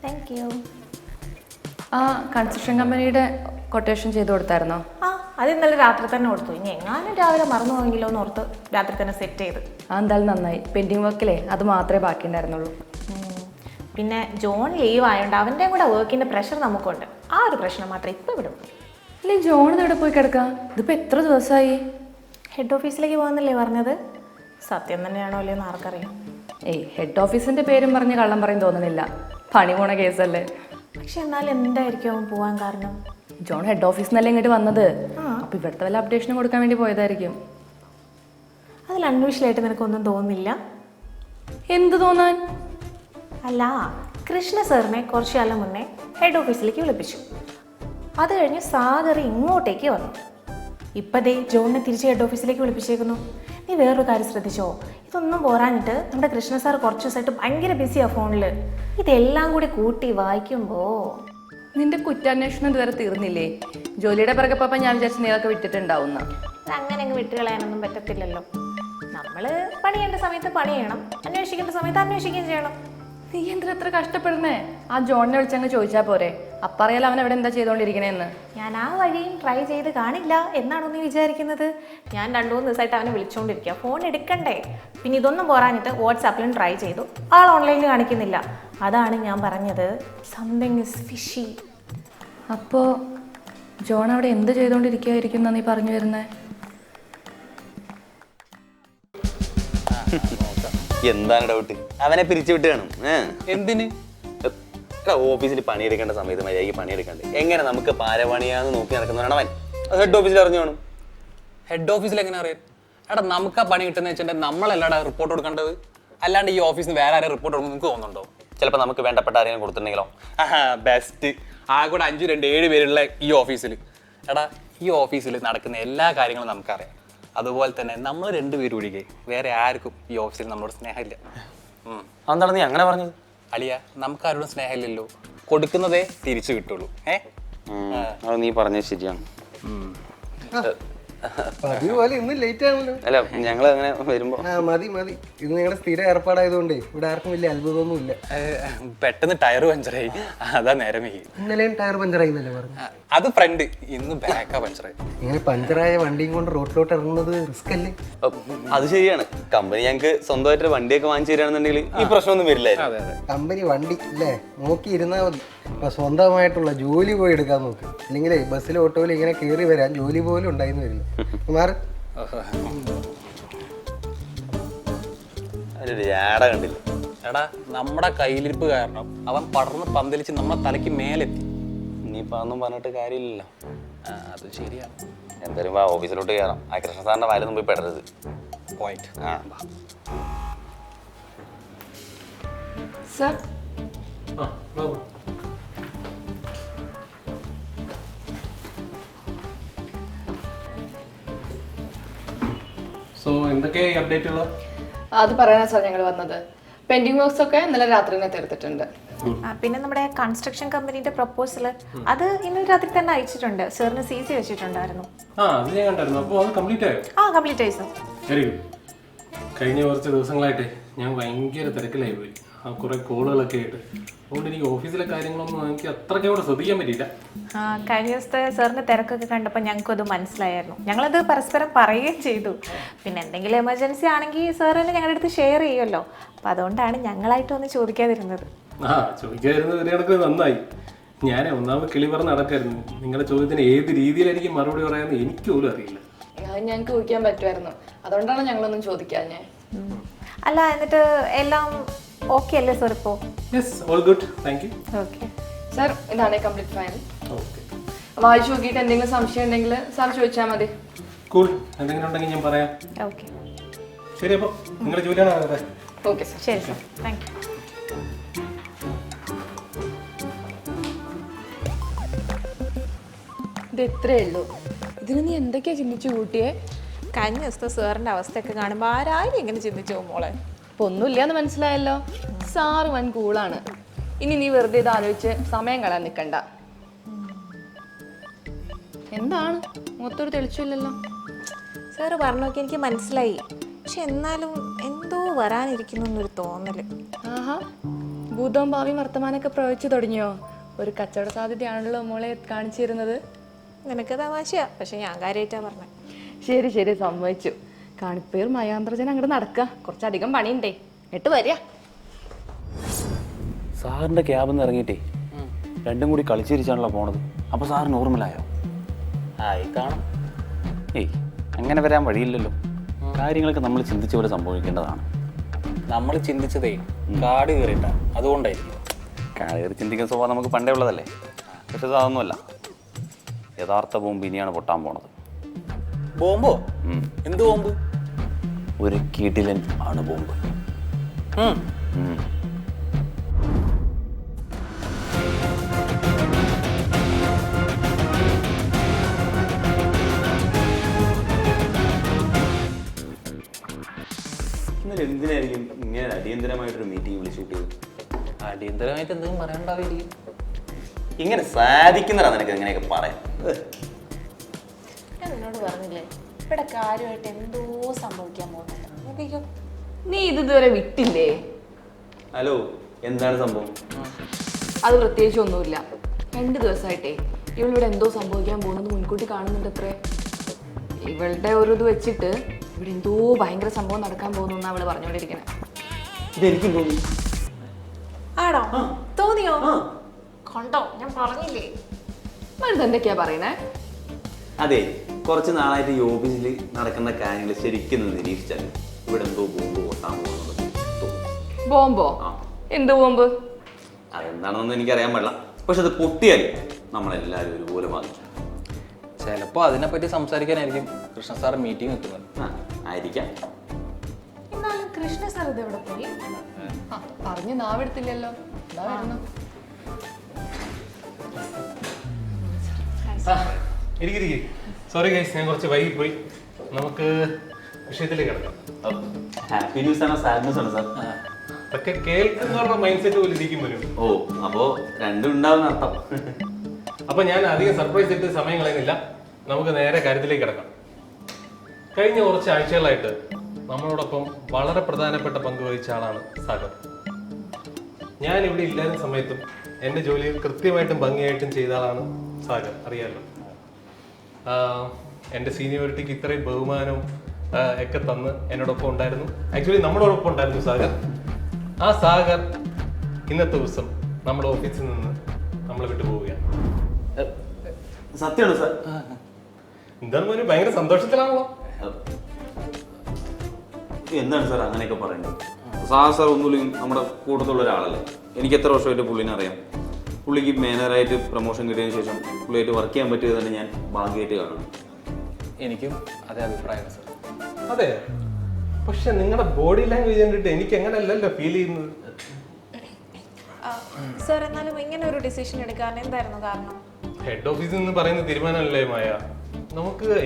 Thank you. ആ construction കമ്പനിയുടെ quotation ചെയ്ത് കൊടുത്തായിരുന്നോ? അത് ഇന്നലെ രാത്രി തന്നെ കൊടുത്തു. ഇനി എങ്ങാനും രാവിലെ മറന്നു പോയെങ്കിലോ എന്ന് ഓർത്ത് രാത്രി തന്നെ സെറ്റ് ചെയ്ത്. എന്തായാലും നന്നായി. പെൻഡിങ് വർക്കിലേ അത് മാത്രമേ ബാക്കി ഉണ്ടായിരുന്നുള്ളൂ. പിന്നെ ജോൺ ലീവ് ആയതുകൊണ്ട് അവൻ്റെ കൂടെ വർക്കിൻ്റെ പ്രഷർ നമുക്കുണ്ട്. ആ ഒരു പ്രശ്നം മാത്രമേ ഇപ്പോൾ വിടും. അല്ലേ ജോൺ ഇവിടെ പോയി കിടക്കാം? ഇതിപ്പോൾ എത്ര ദിവസമായി? ഹെഡ് ഓഫീസിലേക്ക് പോകുന്നില്ലേ പറഞ്ഞത്? സത്യം തന്നെയാണോ അല്ലേ എന്ന് ആർക്കറിയാം. ഹെഡ് ഓഫീസിൻ്റെ പേരും പറഞ്ഞ് കള്ളം പറയും തോന്നുന്നില്ല. പണി പോണ കേസല്ലേ. പക്ഷെ എന്നാലും എന്തായിരിക്കും അവൻ പോകാൻ കാരണം? ജോൺ ഹെഡ് ഓഫീസിൽ നിന്നല്ലേ ഇങ്ങോട്ട് വന്നത്. അപ്പോൾ ഇവിടുത്തെ വല്ല അപ്ഡേഷനും കൊടുക്കാൻ വേണ്ടി പോയതായിരിക്കും. അതിൽ അൺയൂഷ്വലായിട്ട് നിനക്കൊന്നും തോന്നുന്നില്ല? എന്ത് തോന്നാൻ? അല്ല, കൃഷ്ണ സാറിനെ കുറച്ച് കാലം മുന്നേ ഹെഡ് ഓഫീസിലേക്ക് വിളിപ്പിച്ചു. അത് കഴിഞ്ഞ് സാഗർ ഇങ്ങോട്ടേക്ക് വന്നു. ഇപ്പം ദേ ജോണിനെ തിരിച്ച് ഹെഡ് ഓഫീസിലേക്ക് വിളിപ്പിച്ചേക്കുന്നു. നീ വേറൊരു കാര്യം ശ്രദ്ധിച്ചോ? ഇതൊന്നും പോരാഞ്ഞിട്ട് നമ്മുടെ കൃഷ്ണ സാർ കുറച്ച് ദിവസമായിട്ട് ഭയങ്കര ബിസിയാണ് ഫോണിൽ. ഇതെല്ലാം കൂടി കൂട്ടി വായിക്കുമ്പോൾ നിന്റെ കുറ്റാന്വേഷണം ഇതുവരെ തീർന്നില്ലേ? ജോലിയുടെ പിറകെ പോയപ്പോൾ ഞാൻ വിചാരിച്ചു നീയൊക്കെ വിട്ടിട്ടുണ്ടാവുന്ന. അങ്ങനെ അങ്ങ് വിട്ടുകളയാനൊന്നും പറ്റത്തില്ലല്ലോ. നമ്മൾ പണിയേണ്ട സമയത്ത് പണി ചെയ്യണം, അന്വേഷിക്കേണ്ട സമയത്ത് അന്വേഷിക്കുകയും ചെയ്യണം. നീ എന്തിനാ എത്ര കഷ്ടപ്പെടുന്നേ? ആ ജോണിനെ വിളിച്ചങ്ങ് ചോദിച്ചാൽ പോരെ? അപ്പറിയാലോ അവൻ എവിടെ എന്താ ചെയ്തുകൊണ്ടിരിക്കണേന്ന്. ഞാൻ ആ വഴിയും ട്രൈ ചെയ്ത് കാണില്ല എന്നാണോ നീ വിചാരിക്കുന്നത്? ഞാൻ 2-3 ദിവസമായിട്ട് അവനെ വിളിച്ചുകൊണ്ടിരിക്കുക, ഫോൺ എടുക്കണ്ടേ. പിന്നെ ഇതൊന്നും പോരാഞ്ഞിട്ട് വാട്സാപ്പിലും ട്രൈ ചെയ്തു, ആൾ ഓൺലൈനിൽ കാണിക്കുന്നില്ല. അതാണ് ഞാൻ പറഞ്ഞത്, സംതിങ് ഇസ് ഫിഷി. അപ്പോൾ ജോൺ അവിടെ എന്ത് ചെയ്തുകൊണ്ടിരിക്കുകയായിരിക്കും എന്നാ നീ പറഞ്ഞു വരുന്നേ? എന്താണ് ഡൗട്ട്? അവനെ പിരിച്ചു വിട്ട് കാണും. എന്തിന്? ഓഫീസിൽ പണിയെടുക്കേണ്ട സമയത്ത് മര്യാദയ്ക്ക് പണിയെടുക്കണ്ടേ? എങ്ങനെ നമുക്ക് പാരപണിയാന്ന് നോക്കി നടക്കുന്നവനാണ് അവൻ. ഹെഡ് ഓഫീസിൽ അറിഞ്ഞു കാണും. ഹെഡ് ഓഫീസിൽ എങ്ങനെ അറിയാം? എടാ നമുക്ക് ആ പണി കിട്ടുന്ന വെച്ചിട്ടുണ്ടെങ്കിൽ നമ്മളല്ലാടാ റിപ്പോർട്ട് കൊടുക്കേണ്ടത്. അല്ലാണ്ട് ഈ ഓഫീസിൽ നിന്ന് വേറെ ആരും റിപ്പോർട്ട് കൊടുക്കും നിങ്ങൾക്ക് തോന്നുന്നുണ്ടോ? ചിലപ്പോൾ നമുക്ക് വേണ്ടപ്പെട്ട ആരെങ്കിലും കൊടുത്തിട്ടുണ്ടെങ്കിലോ? ബെസ്റ്റ്. ആ കൂടെ 5, 2, 7 പേരുള്ള ഈ ഓഫീസിൽ. എടാ ഈ ഓഫീസിൽ നടക്കുന്ന എല്ലാ കാര്യങ്ങളും നമുക്കറിയാം. അതുപോലെ തന്നെ നമ്മൾ 2 പേര് ഒഴികെ വേറെ ആർക്കും ഈ ഓഫീസിൽ നമ്മളോട് സ്നേഹമില്ല. അതെന്താണ് നീ അങ്ങനെ പറഞ്ഞത്? അളിയ, നമുക്കാരോടും സ്നേഹമില്ലല്ലോ. കൊടുക്കുന്നതേ തിരിച്ചു കിട്ടുള്ളൂ. അത് നീ പറഞ്ഞത് ശരിയാണ്. അതുപോലെ ഇന്ന് ലേറ്റ് ആണല്ലോ. അല്ല, ഞങ്ങൾ അങ്ങനെ വരുമ്പോ മതി ഇത് നിങ്ങളുടെ സ്ഥിര ഏർപ്പാടായതുകൊണ്ട് ഇവിടെ ആർക്കും വലിയ അത്ഭുതമൊന്നും ഇല്ല. പെട്ടെന്ന് ടയർ പഞ്ചറായി, അതാ നേരമേ. ഇന്നലെയും ടയർ പഞ്ചറായി എന്നല്ലേ പറഞ്ഞു? അത് ഫ്രണ്ട്, ഇന്ന് ബാക്കാ പഞ്ചറായി. ഇങ്ങനെ പഞ്ചറായ വണ്ടിയും കൊണ്ട് റോഡിലോട്ട് ഇറങ്ങുന്നത് റിസ്ക് അല്ലേ? അത് ശരിയാണ്. കമ്പനി ഞങ്ങൾക്ക് സ്വന്തമായിട്ട് വണ്ടിയൊക്കെ വാങ്ങിച്ചു തരാണെന്നുണ്ടെങ്കിൽ ഈ പ്രശ്നമൊന്നും വരില്ലായിരുന്നു. കമ്പനി വണ്ടി അല്ലേ നോക്കി ഇരുന്നാൽ മതി. ഇപ്പൊ സ്വന്തമായിട്ടുള്ള ജോലി പോയി എടുക്കാൻ നോക്ക്. അല്ലെങ്കിൽ ബസ്സിലും ഓട്ടോയിലും ഇങ്ങനെ കയറി വരാൻ ജോലി പോലും ഉണ്ടായിന്ന് വരില്ല. മാറി കണ്ടില്ല. എടാ നമ്മുടെ കയ്യിലിരിപ്പ് കാരണം അവൻ പടർന്ന് പന്തലിച്ച് നമ്മളെ തലയ്ക്ക് മേലെത്തി. ഇനിയിപ്പോ അതൊന്നും പറഞ്ഞിട്ട് കാര്യമില്ലല്ലോ. അത് ശരിയാണ്. എന്തായാലും ഓഫീസിലോട്ട് കയറാം. ആ കൃഷ്ണ സാറിന്റെ വാലൊന്നും പോയി പെടരുത്. പോയിട്ട് സർ, അത് പറയാനാ സാർ ഞങ്ങൾ വന്നത്. പെൻഡിങ് വർക്ക്സ് ഒക്കെ ഇന്നലെ രാത്രി തന്നെ തീർത്തിട്ടുണ്ട്. പിന്നെ നമ്മുടെ കൺസ്ട്രക്ഷൻ കമ്പനിയുടെ പ്രപ്പോസൽ അത് ഇന്നലെ രാത്രി തന്നെ അയച്ചിട്ടുണ്ട്. സാറിന് CC വെച്ചിട്ടുണ്ടായിരുന്നു. കംപ്ലീറ്റ് ആയി സർ. Very good. കഴിഞ്ഞ കുറച്ച് ദിവസങ്ങളായിട്ട് ഞാൻ ഭയങ്കര തിരക്കിലായി പോയി. കുറെ കോളുകളൊക്കെ ആയിട്ട്. അതുകൊണ്ട് എനിക്ക് ഓഫീസിലെ കാര്യങ്ങളൊന്നും എനിക്ക് അത്രയ്ക്ക് അവിടെ ശ്രദ്ധിക്കാൻ പറ്റിയില്ല. കഴിഞ്ഞ ദിവസത്തെ സാറിന്റെ തിരക്കൊക്കെ കണ്ടപ്പോൾ ഞങ്ങൾക്കും അത് മനസ്സിലായിരുന്നു. ഞങ്ങളത് പരസ്പരം പറയുകയും ചെയ്തു. പിന്നെ എന്തെങ്കിലും എമർജൻസി ആണെങ്കിൽ സാർ തന്നെ ഞങ്ങളുടെ അടുത്ത് ഷെയർ ചെയ്യുമല്ലോ. അപ്പം അതുകൊണ്ടാണ് ഞങ്ങളായിട്ടൊന്നും ചോദിക്കാതിരുന്നത്. ചോദിക്കാതിരുന്നത് ഒരു കണക്കിന് നന്നായി. ഞാൻ ഒന്നാമത് കിളി പറഞ്ഞ് നടക്കായിരുന്നു. നിങ്ങളുടെ ചോദ്യത്തിന് ഏത് രീതിയിലായിരിക്കും മറുപടി പറയാമെന്ന് എനിക്ക് പോലും അറിയില്ല. ഞങ്ങൾക്ക് ചോദിക്കാൻ പറ്റുമായിരുന്നു. അതുകൊണ്ടാണ് ഞങ്ങളൊന്നും ചോദിക്കാഞ്ഞേ. അല്ല, എന്നിട്ട് എല്ലാം ഓക്കെ അല്ലേ സാർ ഇപ്പോൾ? Yes, all good, thank you. Okay sir, ഇതാണ് കംപ്ലീറ്റ് ഫയൽ. ഓക്കെ, വായിച്ചു നോക്കിയിട്ട് എന്തെങ്കിലും സംശയം ഉണ്ടെങ്കിൽ സാർ ചോദിച്ചാൽ മതി. കൂൾ. എന്തെങ്കിലും ഉണ്ടെങ്കിൽ ഞാൻ പറയാം. ഓക്കെ ശരി, അപ്പോൾ നിങ്ങളുടെ ജോലിയാണ്. Okay sir. ശരി സാർ, താങ്ക് യു. ഇത് എത്രയേ ഉള്ളൂ. ഇതിന് നീ എന്തൊക്കെയാ ചിന്തിച്ചു കൂട്ടിയേ? കഴിഞ്ഞ ദിവസത്തെ സാറിൻ്റെ അവസ്ഥയൊക്കെ കാണുമ്പോൾ ആരായാലും ഇങ്ങനെ ചിന്തിച്ചു പോകും മോളെ. ഇപ്പൊ ഒന്നുമില്ലാന്ന് മനസ്സിലായല്ലോ. സാറ് വൻ കൂളാണ്. ഇനി നീ വെറുതെ ഇത് ആലോചിച്ച് സമയം കളയാൻ നിൽക്കണ്ട. എന്താണ് മൊത്തം തെളിച്ചില്ലല്ലോ? സാറ് പറഞ്ഞു നോക്കി എനിക്ക് മനസ്സിലായി. പക്ഷെ എന്നാലും എന്തോ വരാനിരിക്കുന്നു എന്നൊരു തോന്നല്. ആഹാ, ഭൂതവും ഭാവിയും വർത്തമാനമൊക്കെ പ്രവചിച്ചു തുടങ്ങിയോ? ഒരു കച്ചവട സാധ്യതയാണല്ലോ മോളെ കാണിച്ചു തരുന്നത്. നിനക്ക് തമാശയാ, പക്ഷെ ഞാൻ കാര്യമായിട്ടാ പറഞ്ഞത്. ശരി ശരി, സമ്മതിച്ചു. കാണിപ്പേർ മയാന്തർജന അങ്ങോട്ട് നടക്കുക, കുറച്ചധികം പണിയുണ്ടേ. എന്നിട്ട് വരിക. സാറിന്റെ ക്യാബിൽ നിന്ന് ഇറങ്ങിയിട്ടേ രണ്ടും കൂടി കളിച്ചിരിച്ചാണല്ലോ പോണത്. അപ്പൊ സാറ് നോർമലായോ? ആയി കാണും. ഏയ് അങ്ങനെ വരാൻ വഴിയില്ലല്ലോ. കാര്യങ്ങളൊക്കെ നമ്മൾ ചിന്തിച്ച പോലെ സംഭവിക്കേണ്ടതാണ്. നമ്മൾ ചിന്തിച്ചതേ കാട് കയറിയിട്ടാ, അതുകൊണ്ടായിരിക്കും. കാട് കയറി ചിന്തിക്കുന്ന സ്വഭാവം നമുക്ക് പണ്ടേ ഉള്ളതല്ലേ. പക്ഷെ അതൊന്നുമല്ല, യഥാർത്ഥ ബോംബ് ഇനിയാണ് പൊട്ടാൻ പോണത്. ബോംബോ? എന്ത് ബോംബ്? ഒരു കീട്ടിലൻ ആണ് ബോംബ്. ഇന്നലെ എന്തിനായിരിക്കും ഇങ്ങനെ അടിയന്തരമായിട്ടൊരു മീറ്റിംഗ് വിളിച്ചു കൂട്ടിയത്? അടിയന്തരമായിട്ട് എന്തെങ്കിലും പറയണ്ടാവില്ല. ഇങ്ങനെ സാധിക്കുന്നതാണ് നിനക്ക് എങ്ങനെയൊക്കെ പറയാം. ഞാൻ നിന്നോട് പറഞ്ഞില്ലേ, ഇവിടെ കാര്യമായിട്ട് എന്തോ സംഭവിക്കാൻ പോകുന്നുണ്ട്. നോക്കിക്കോ. നീ ഇതുവരെ വിട്ടില്ലേ? ഹലോ, എന്താണ് സംഭവം? അത് പ്രത്യേകിച്ച് ഒന്നുമില്ല. 2 ദിവസമായിട്ടേ ഇവളിവിടെ എന്തോ സംഭവിക്കാൻ പോകുന്നത് മുൻകൂട്ടി കാണുന്നുണ്ട് അത്രേ. ഇവളുടെ ഒരു ഇത് വെച്ചിട്ട് ഇവിടെ എന്തോ ഭയങ്കര സംഭവം നടക്കാൻ പോകുന്നു അവള് പറഞ്ഞുകൊണ്ടിരിക്കണേ. ഇതെനിക്കും തോന്നി. ആണോ? തോന്നിയോ? കണ്ടോ, ഞാൻ പറഞ്ഞില്ലേ. മരുന്ന് എന്തൊക്കെയാ പറയണേ? അതെ, കുറച്ച് നാളായിട്ട് ഈ ഓഫീസിൽ നടക്കുന്ന കാര്യങ്ങൾ ശരിക്കും നിരീക്ഷിച്ചാൽ ഇവിടെ എന്തോ ബോംബ് പൊട്ടാൻ പോകുന്നത് തോന്നും. ബോംബോ? എന്ത് ബോംബ്? അതെന്താണെന്നൊന്നും എനിക്കറിയാൻ പാടില്ല. പക്ഷെ അത് പൊട്ടിയാൽ നമ്മളെല്ലാവരും ഒരുപോലെ ബാധിക്കും. ചിലപ്പോൾ അതിനെപ്പറ്റി സംസാരിക്കാനായിരിക്കും കൃഷ്ണ സാർ മീറ്റിംഗ് വെക്കുന്നത്. ആയിരിക്കാം. എന്നാലും കൃഷ്ണ സാർ ഇത് എവിടെ പോയി? പറഞ്ഞ് നാവെടുത്തില്ലല്ലോ. എന്താ വരുന്നു? സോറി ഗൈസ്, ഞാൻ കുറച്ച് വൈകി പോയി. നമുക്ക് വിഷയത്തിലേക്ക് കിടക്കാം. ഹാപ്പി ന്യൂസ് ആണോ സാഡ് ന്യൂസ് ആണോ സാർ? അതൊക്കെ കേൾക്കുന്നവരുടെ മൈൻഡ് സെറ്റ് പോലെ ഇരിക്കും വരും. ഓ, അപ്പോ രണ്ടും ഉണ്ടാവുന്ന അർത്ഥം. അപ്പൊ ഞാൻ അധികം സർപ്രൈസ് ഇട്ട് സമയം കളയുന്നില്ല, നമുക്ക് നേരെ കാര്യത്തിലേക്ക് കിടക്കാം. കഴിഞ്ഞ കുറച്ച് ആഴ്ചകളായിട്ട് നമ്മളോടൊപ്പം വളരെ പ്രധാനപ്പെട്ട പങ്ക് വഹിച്ച ആളാണ് സാഗർ. ഞാൻ ഇവിടെ ഇല്ലാത്ത സമയത്തും എൻ്റെ ജോലിയിൽ കൃത്യമായിട്ടും ഭംഗിയായിട്ടും ചെയ്ത ആളാണ് സാഗർ, അറിയാമല്ലോ. എൻ്റെ സീനിയോറിറ്റിക്ക് ഇത്രയും ബഹുമാനവും ഒക്കെ തന്ന് എന്നോടൊപ്പം ഉണ്ടായിരുന്നു. ആക്ച്വലി നമ്മളോടൊപ്പം ഉണ്ടായിരുന്നു സാഗർ. ആ സാഗർ ഇന്നത്തെ ദിവസം നമ്മുടെ ഓഫീസിൽ നിന്ന് നമ്മൾ വിട്ടു പോവുകയാണ്. സത്യമാണോ സാർ? എന്താണ് മോനെ, ഭയങ്കര സന്തോഷത്തിലാണല്ലോ. എന്താണ് സാർ അങ്ങനെയൊക്കെ പറയുന്നത്? സാർ ഒന്നുമില്ലെങ്കിൽ നമ്മുടെ കൂട്ടത്തുള്ള ഒരാളല്ലേ. എനിക്ക് എത്ര വർഷമായിട്ട് പുള്ളിനെ അറിയാം. പുള്ളിക്ക് മാനേജറായിട്ട് പ്രൊമോഷൻ കിട്ടിയതിന് ശേഷം പുള്ളിയായിട്ട് വർക്ക് ചെയ്യാൻ പറ്റിയത് തന്നെ ഞാൻ ഭാഗ്യമായിട്ട് കാണുന്നു. എനിക്കും അതേ അഭിപ്രായമാണ് സാർ. അതെ, പക്ഷെ നിങ്ങളുടെ ബോഡി ലാംഗ്വേജ് കണ്ടിട്ട് എനിക്ക് എങ്ങനെയല്ലല്ലോ ഫീൽ ചെയ്യുന്നത്. സാർ, എന്നാലും ഇങ്ങനെ ഒരു ഡിസിഷൻ എടുക്കാൻ എന്തായിരുന്നു കാരണം? ഹെഡ് ഓഫീസിൽ നിന്ന് പറയുന്ന തീരുമാനമല്ലേ മായ.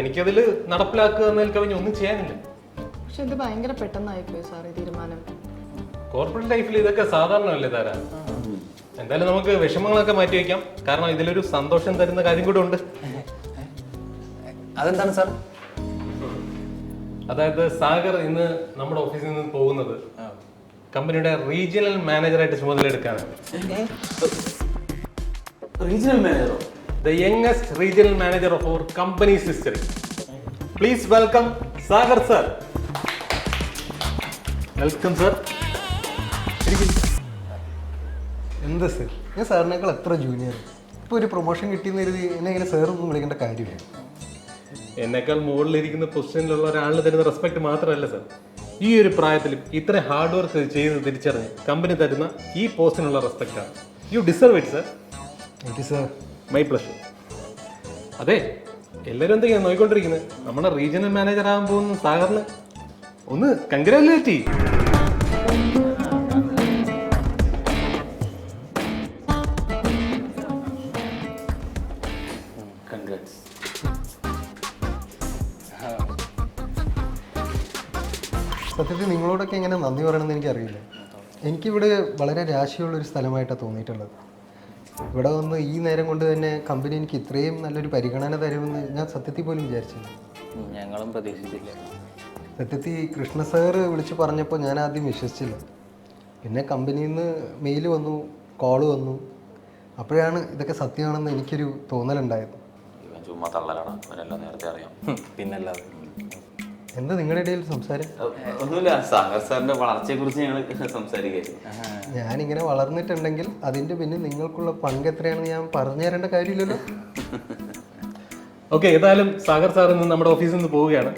എനിക്കതിൽ നടപ്പിലാക്കുക എന്നതിൽ കവിഞ്ഞ് ഒന്നും ചെയ്യാനില്ല. പക്ഷെ ഇത് ഭയങ്കര പെട്ടെന്നായിപ്പോയി സാർ ഈ തീരുമാനം. കോർപ്പറേറ്റ് ലൈഫിൽ ഇതൊക്കെ സാധാരണമല്ലേ താരാ. എന്തായാലും നമുക്ക് വിഷമങ്ങളൊക്കെ മാറ്റി വയ്ക്കാം, കാരണം ഇതിലൊരു സന്തോഷം തരുന്ന കാര്യം കൂടെ ഉണ്ട്. അതെന്താണ് സാർ? അതായത് സാഗർ ഇന്ന് നമ്മുടെ ഓഫീസിൽ നിന്ന് പോകുന്നത് കമ്പനിയുടെ റീജിയണൽ മാനേജറായിട്ട് ചുമതലയെടുക്കാനാണ്. റീജിയണൽ മാനേജറോ? The youngest regional manager of our company's history. Please welcome Sagar sir. Welcome sir. എന്താ സർ, ഞാൻ സാറിനേക്കാൾ എത്ര ജൂനിയർ. ഇപ്പോൾ ഒരു പ്രൊമോഷൻ കിട്ടിയെന്ന് കരുതി എന്നെ ഇങ്ങനെ സാറൊന്നും വിളിക്കേണ്ട കാര്യമില്ല. എന്നേക്കാൾ മുകളിലിരിക്കുന്ന പൊസിഷനിലുള്ള ഒരാളിന് തരുന്ന റെസ്പെക്ട് മാത്രമല്ല സർ, ഈ ഒരു പ്രായത്തിലും ഇത്ര ഹാർഡ് വർക്ക് ചെയ്ത് തിരിച്ചറിഞ്ഞ് കമ്പനി തരുന്ന ഈ പോസ്റ്റിനുള്ള റെസ്പെക്റ്റാണ്. You deserve it sir. Thank you sir. My pleasure. അതെ, എല്ലാവരും എന്തൊക്കെയാണ് നോക്കിക്കൊണ്ടിരിക്കുന്നത്? നമ്മുടെ റീജിയണൽ മാനേജർ ആകാൻ പോകുന്ന സാഗറിന് ഒന്ന് കൺഗ്രാജുലേറ്റ് ചെയ്യും. കൺഗ്രാറ്റ്സ്. സത്യത്തിൽ നിങ്ങളോടൊക്കെ എങ്ങനെ നന്ദി പറയണമെന്ന് എനിക്കറിയില്ല. എനിക്കിവിടെ വളരെ രാശിയുള്ളൊരു സ്ഥലമായിട്ടാണ് തോന്നിയിട്ടുള്ളത്. ഇവിടെ വന്ന് ഈ നേരം കൊണ്ട് തന്നെ കമ്പനി എനിക്ക് ഇത്രയും നല്ലൊരു പരിഗണന തരുമെന്ന് ഞാൻ സത്യത്തിൽ പോലും വിചാരിച്ചില്ല. ഞങ്ങളും പ്രതീക്ഷിച്ചില്ല. സത്യത്തിൽ കൃഷ്ണ സാറ് വിളിച്ച് പറഞ്ഞപ്പോൾ ഞാൻ ആദ്യം വിശ്വസിച്ചില്ല. പിന്നെ കമ്പനിയിൽ നിന്ന് മെയിൽ വന്നു, കോൾ വന്നു. അപ്പോഴാണ് ഇതൊക്കെ സത്യമാണെന്ന് എനിക്കൊരു തോന്നലുണ്ടായത്. ഇവൻ ചുമ്മാ തള്ളലാണ്, അവനെല്ലാം നേരത്തെ അറിയാം. പിന്നല്ലാതെ. എന്താ നിങ്ങളുടെ ഇടയിൽ സംസാരം? ഒന്നുമില്ല, സാഗർ സാറിന്റെ വളർച്ചയെക്കുറിച്ച് ഞങ്ങൾ സംസാരിക്കുകയായിരുന്നു. ഞാനിങ്ങനെ വളർന്നിട്ടുണ്ടെങ്കിൽ അതിൻ്റെ പിന്നെ നിങ്ങൾക്കുള്ള പങ്ക് എത്രയാണെന്ന് ഞാൻ പറഞ്ഞു തരേണ്ട കാര്യമില്ലല്ലോ. ഓക്കെ, ഏതായാലും സാഗർ സാർ ഇന്ന് നമ്മുടെ ഓഫീസിൽ നിന്ന് പോവുകയാണ്.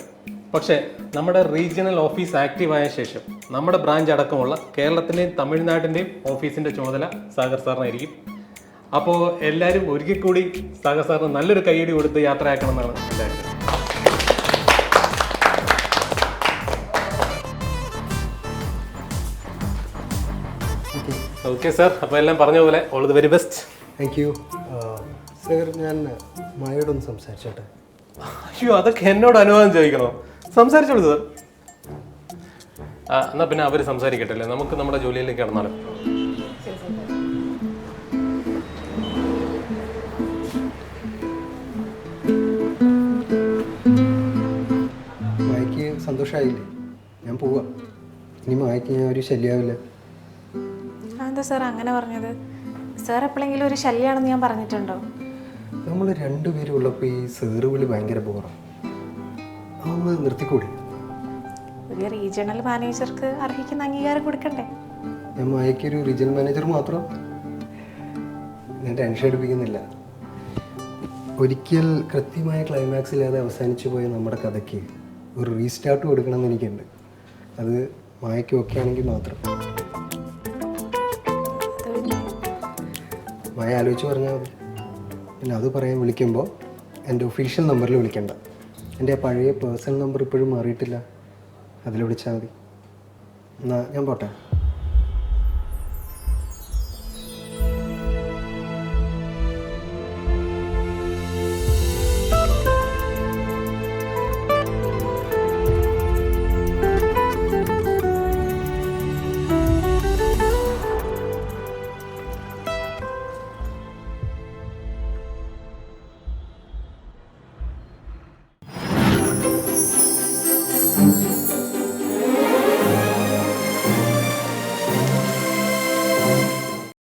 പക്ഷേ നമ്മുടെ റീജിയണൽ ഓഫീസ് ആക്റ്റീവായ ശേഷം നമ്മുടെ ബ്രാഞ്ച് അടക്കമുള്ള കേരളത്തിൻ്റെയും തമിഴ്നാടിൻ്റെയും ഓഫീസിൻ്റെ ചുമതല സാഗർ സാറിനായിരിക്കും. അപ്പോൾ എല്ലാവരും ഒരിക്കൽ കൂടി സാഗർ സാറിന് നല്ലൊരു കൈയടി കൊടുത്ത് യാത്രയാക്കണം എന്നാണ് എല്ലാവരും. ഓക്കെ സാർ, അപ്പോൾ എല്ലാം പറഞ്ഞ പോലെ all the very best. Thank you sir. ഞാൻ മായോടൊന്ന് സംസാരിച്ചോട്ടെ? അയ്യോ, അതൊക്കെ എന്നോട് അനുവാദം ചോദിക്കണോ? സംസാരിച്ചോളൂ സാർ. എന്നാൽ പിന്നെ അവർ സംസാരിക്കട്ടെ അല്ലേ, നമുക്ക് നമ്മുടെ ജോലിയിലേക്ക് കടന്നാലോ. മായക്ക് സന്തോഷമായില്ലേ? ഞാൻ പോവാ. ഇനി മായക്ക് ഞാൻ ഒരു ശല്യമാവില്ല. എന്താ സാർ അങ്ങനെ പറഞ്ഞത്? സാർ എപ്പോഴെങ്കിലും ഒരു ശല്യമാണെന്ന് ഞാൻ പറഞ്ഞിട്ടുണ്ടോ? നമ്മൾ രണ്ടുപേരും ഉള്ളപ്പോൾ ഈ സേറ് വിളി ഭയങ്കര ബോറാണ്. അതൊന്ന് നിർത്തിക്കൂടി? ഒരു റീജിയണൽ മാനേജർക്ക് അർഹിക്കുന്ന അംഗീകാരം കൊടുക്കണ്ടേ? ഞാൻ മായക്കൊരു റീജിയണൽ മാനേജർ മാത്രം. ഞാൻ ടെൻഷൻ എടുപ്പിക്കുന്നില്ല. ഒരിക്കൽ കൃത്യമായ ക്ലൈമാക്സ് ഇല്ലാതെ അവസാനിച്ചു പോയ നമ്മുടെ കഥയ്ക്ക് ഒരു റീസ്റ്റാർട്ട് കൊടുക്കണമെന്ന് എനിക്കുണ്ട്. അത് മായയ്ക്ക് ഓക്കെ ആണെങ്കിൽ മാത്രം. മായ ആലോചിച്ച് പറഞ്ഞാൽ മതി. പിന്നെ അത് പറയാൻ വിളിക്കുമ്പോൾ എൻ്റെ ഒഫീഷ്യൽ നമ്പറിൽ വിളിക്കണ്ട. എൻ്റെ ആ പഴയ പേഴ്സണൽ നമ്പർ ഇപ്പോഴും മാറിയിട്ടില്ല, അതിൽ വിളിച്ചാൽ മതി. എന്നാൽ ഞാൻ പോട്ടെ.